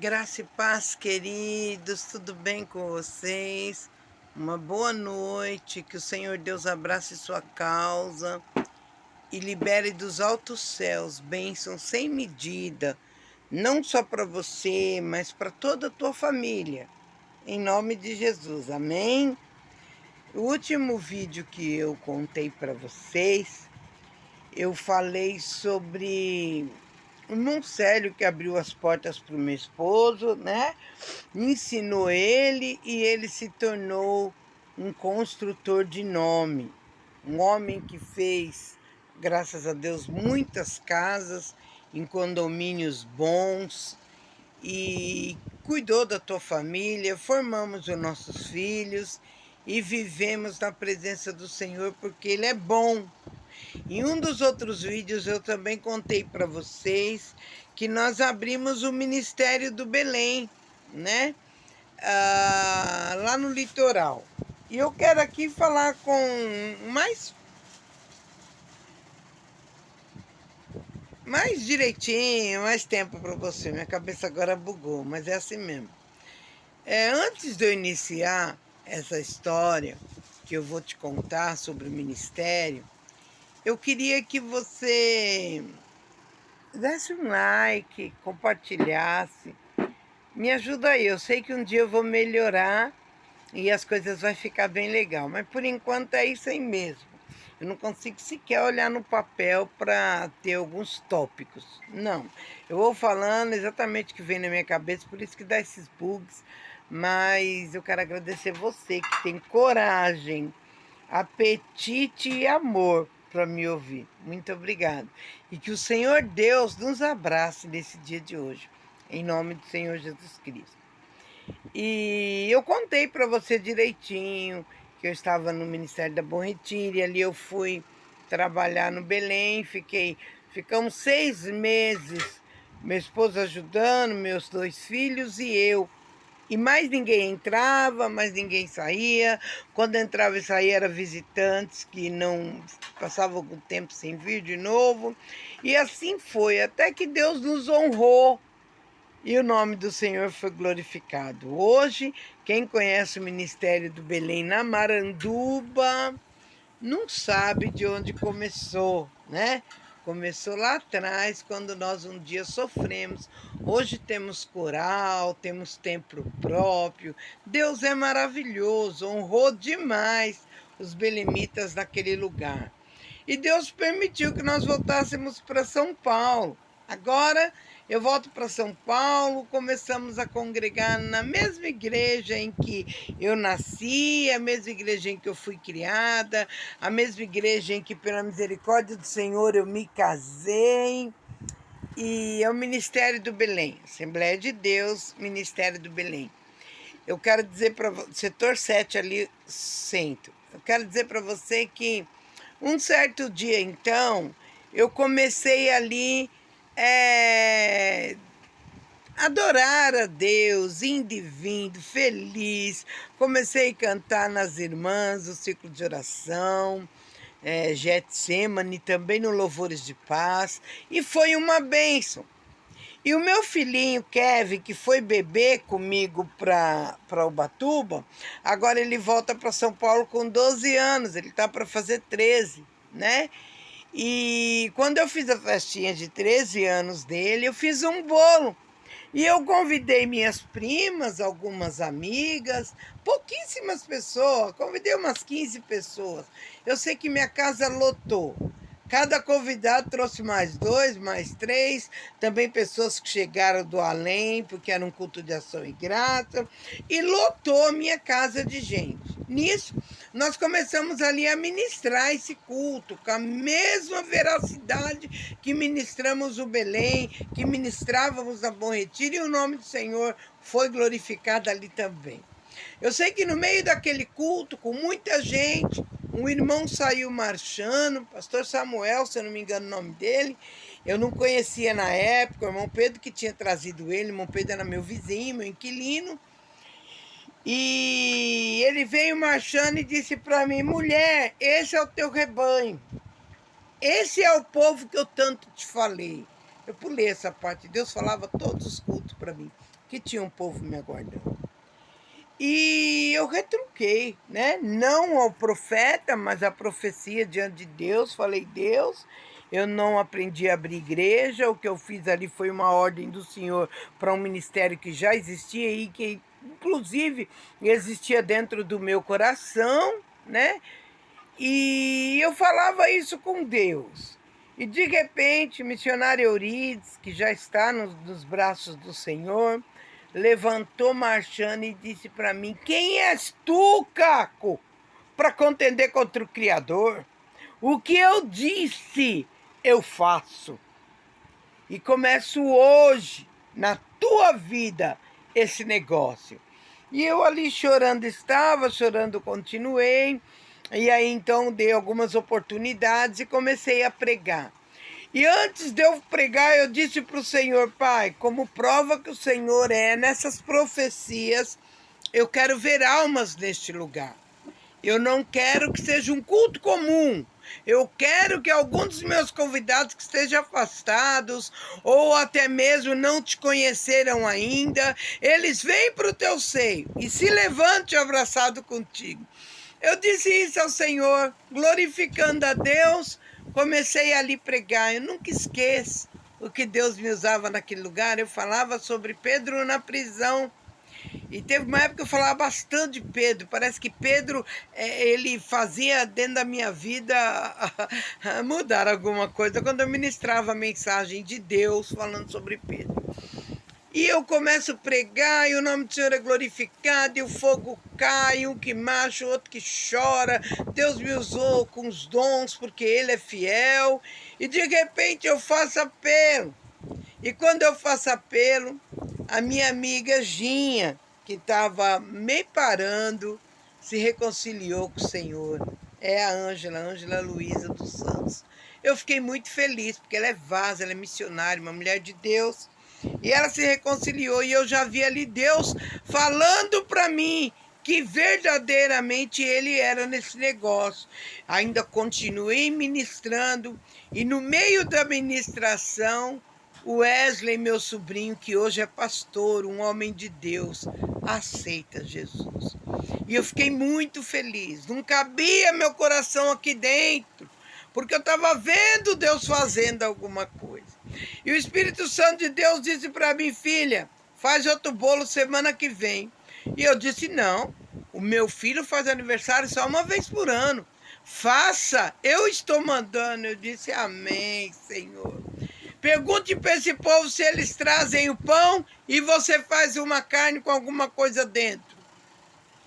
Graça e paz, queridos, tudo bem com vocês? Uma boa noite, que o Senhor Deus abrace sua causa e libere dos altos céus bênçãos sem medida, não só para você, mas para toda a tua família, em nome de Jesus, amém? O último vídeo que eu contei para vocês, eu falei sobre o irmão Célio que abriu as portas para o meu esposo, né? Ensinou ele e ele se tornou um construtor de nome. Um homem que fez, graças a Deus, muitas casas em condomínios bons e cuidou da tua família, formamos os nossos filhos e vivemos na presença do Senhor porque Ele é bom. Em um dos outros vídeos eu também contei para vocês que nós abrimos o Ministério do Belém, né? Lá no litoral. E eu quero aqui falar com mais direitinho, mais tempo para você. Minha cabeça agora bugou, mas é assim mesmo. Antes de eu iniciar essa história que eu vou te contar sobre o ministério, eu queria que você desse um like, compartilhasse. Me ajuda aí, eu sei que um dia eu vou melhorar e as coisas vão ficar bem legal, mas por enquanto é isso aí mesmo. Eu não consigo sequer olhar no papel para ter alguns tópicos. Não, eu vou falando exatamente o que vem na minha cabeça, por isso que dá esses bugs. Mas eu quero agradecer você que tem coragem, apetite e amor para me ouvir. Muito obrigado. E que o Senhor Deus nos abrace nesse dia de hoje, em nome do Senhor Jesus Cristo. E eu contei para você direitinho que eu estava no Ministério da Bom Retiro, e ali eu fui trabalhar no Belém, ficamos 6 meses, meu esposo ajudando, meus 2 filhos e eu. E mais ninguém entrava, mais ninguém saía. Quando entrava e saía era visitantes que não passavam algum tempo sem vir de novo. E assim foi, até que Deus nos honrou e o nome do Senhor foi glorificado. Hoje, quem conhece o Ministério do Belém na Maranduba não sabe de onde começou, né? Começou lá atrás, quando nós um dia sofremos. Hoje temos coral, temos templo próprio. Deus é maravilhoso, honrou demais os belemitas naquele lugar. E Deus permitiu que nós voltássemos para São Paulo. Agora eu volto para São Paulo, começamos a congregar na mesma igreja em que eu nasci, a mesma igreja em que eu fui criada, a mesma igreja em que, pela misericórdia do Senhor, eu me casei. E é o Ministério do Belém, Assembleia de Deus, Ministério do Belém. Eu quero dizer para você, setor 7 ali, centro. Eu quero dizer para você que um certo dia, então, eu comecei ali adorar a Deus, indo e vindo, feliz. Comecei a cantar nas irmãs, o ciclo de oração, Getsemane, também no Louvores de Paz, e foi uma bênção. E o meu filhinho, Kevin, que foi beber comigo para Ubatuba, agora ele volta para São Paulo com 12 anos, ele está para fazer 13, né? E quando eu fiz a festinha de 13 anos dele, eu fiz um bolo. E eu convidei minhas primas, algumas amigas, pouquíssimas pessoas, convidei umas 15 pessoas. Eu sei que minha casa lotou. Cada convidado trouxe mais 2, mais 3, também pessoas que chegaram do além, porque era um culto de ação e graça, e lotou a minha casa de gente. Nisso, nós começamos ali a ministrar esse culto, com a mesma veracidade que ministramos o Belém, que ministrávamos a Bom Retiro, e o nome do Senhor foi glorificado ali também. Eu sei que no meio daquele culto, com muita gente, um irmão saiu marchando, pastor Samuel, se eu não me engano o nome dele, eu não conhecia na época, o irmão Pedro que tinha trazido ele, o irmão Pedro era meu vizinho, meu inquilino, e ele veio marchando e disse para mim: mulher, esse é o teu rebanho, esse é o povo que eu tanto te falei. Eu pulei essa parte, Deus falava todos os cultos para mim, que tinha um povo me aguardando. E eu retruquei, né? Não ao profeta, mas à profecia diante de Deus. Falei, Deus, eu não aprendi a abrir igreja, o que eu fiz ali foi uma ordem do Senhor para um ministério que já existia e que, inclusive, existia dentro do meu coração, né? E eu falava isso com Deus. E de repente, missionário Eurides, que já está nos braços do Senhor, levantou marchando e disse para mim: quem és tu, Caco, para contender contra o Criador? O que eu disse, eu faço. E começo hoje, na tua vida, esse negócio. E eu ali chorando estava, chorando continuei. E aí então dei algumas oportunidades e comecei a pregar. E antes de eu pregar, eu disse para o Senhor: Pai, como prova que o Senhor é nessas profecias, eu quero ver almas neste lugar. Eu não quero que seja um culto comum. Eu quero que alguns dos meus convidados que estejam afastados ou até mesmo não te conheceram ainda, eles venham para o teu seio e se levante abraçado contigo. Eu disse isso ao Senhor, glorificando a Deus, comecei ali a pregar. Eu nunca esqueço o que Deus me usava naquele lugar. Eu falava sobre Pedro na prisão. E teve uma época que eu falava bastante de Pedro. Parece que Pedro, ele fazia dentro da minha vida mudar alguma coisa quando eu ministrava a mensagem de Deus falando sobre Pedro. E eu começo a pregar, e o nome do Senhor é glorificado, e o fogo cai, um que marcha, o outro que chora. Deus me usou com os dons, porque Ele é fiel. E de repente eu faço apelo. E quando eu faço apelo, a minha amiga Ginha, que estava me parando, se reconciliou com o Senhor. É a Ângela Luísa dos Santos. Eu fiquei muito feliz, porque ela é vaza, ela é missionária, uma mulher de Deus. E ela se reconciliou e eu já vi ali Deus falando para mim que verdadeiramente ele era nesse negócio. Ainda continuei ministrando e no meio da ministração, o Wesley, meu sobrinho, que hoje é pastor, um homem de Deus, aceita Jesus. E eu fiquei muito feliz. Não cabia meu coração aqui dentro, porque eu estava vendo Deus fazendo alguma coisa. E o Espírito Santo de Deus disse para mim: filha, faz outro bolo semana que vem. E eu disse: não, o meu filho faz aniversário só uma vez por ano. Faça, eu estou mandando. Eu disse: amém, Senhor. Pergunte para esse povo se eles trazem o pão e você faz uma carne com alguma coisa dentro.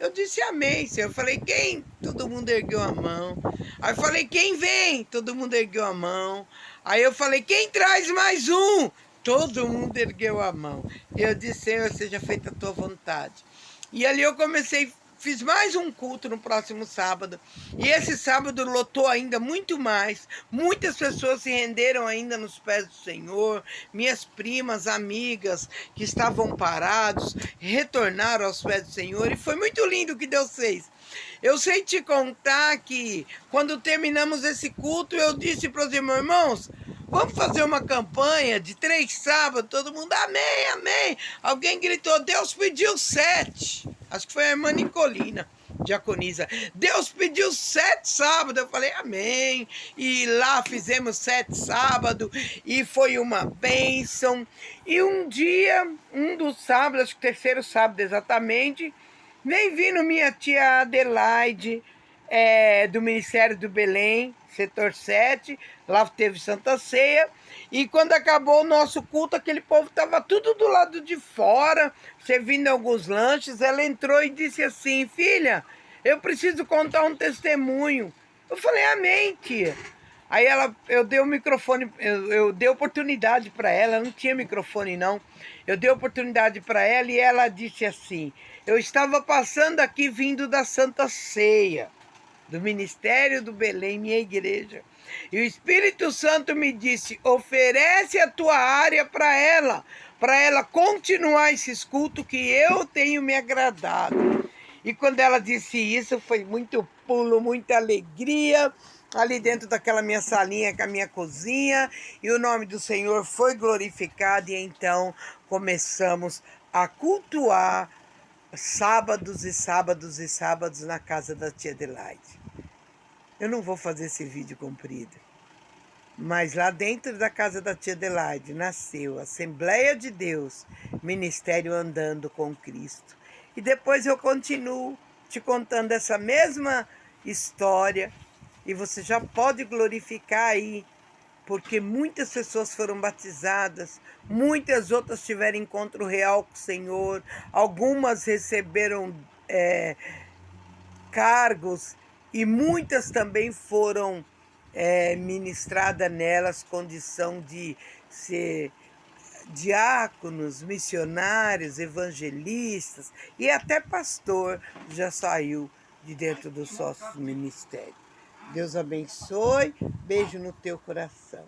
Eu disse: amém, Senhor. Eu falei: quem? Todo mundo ergueu a mão. Aí eu falei: quem vem? Todo mundo ergueu a mão. Aí eu falei: quem traz mais um? Todo mundo ergueu a mão. E eu disse: Senhor, seja feita a tua vontade. E ali eu comecei, fiz mais um culto no próximo sábado. E esse sábado lotou ainda muito mais. Muitas pessoas se renderam ainda nos pés do Senhor. Minhas primas, amigas que estavam parados, retornaram aos pés do Senhor. E foi muito lindo o que Deus fez. Eu sei te contar que quando terminamos esse culto, eu disse para os irmãos: vamos fazer uma campanha de 3 sábados. Todo mundo: amém, amém. Alguém gritou: Deus pediu 7. Acho que foi a irmã Nicolina, diaconisa. Deus pediu 7 sábados. Eu falei: amém. E lá fizemos 7 sábados e foi uma bênção. E um dia, um dos sábados, acho que o 3º sábado exatamente, vem vindo minha tia Adelaide, do Ministério do Belém, setor 7, lá teve Santa Ceia, e quando acabou o nosso culto, aquele povo estava tudo do lado de fora, servindo alguns lanches. Ela entrou e disse assim: filha, eu preciso contar um testemunho. Eu falei: amém, tia. Aí eu dei o microfone, eu dei oportunidade para ela, não tinha microfone não. Eu dei oportunidade para ela e ela disse assim: eu estava passando aqui vindo da Santa Ceia, do Ministério do Belém, minha igreja. E o Espírito Santo me disse: oferece a tua área para ela continuar esses cultos que eu tenho me agradado. E quando ela disse isso, foi muito pulo, muita alegria. ali dentro daquela minha salinha, que é a minha cozinha, e o nome do Senhor foi glorificado, e então começamos a cultuar sábados e sábados e sábados na casa da tia Adelaide. Eu não vou fazer esse vídeo comprido, mas lá dentro da casa da tia Adelaide nasceu a Assembleia de Deus, Ministério Andando com Cristo. E depois eu continuo te contando essa mesma história, e você já pode glorificar aí, porque muitas pessoas foram batizadas, muitas outras tiveram encontro real com o Senhor, algumas receberam cargos, e muitas também foram ministradas nelas condição de ser diáconos, missionários, evangelistas, e até pastor já saiu de dentro dos nossos ministérios. Deus abençoe, beijo no teu coração.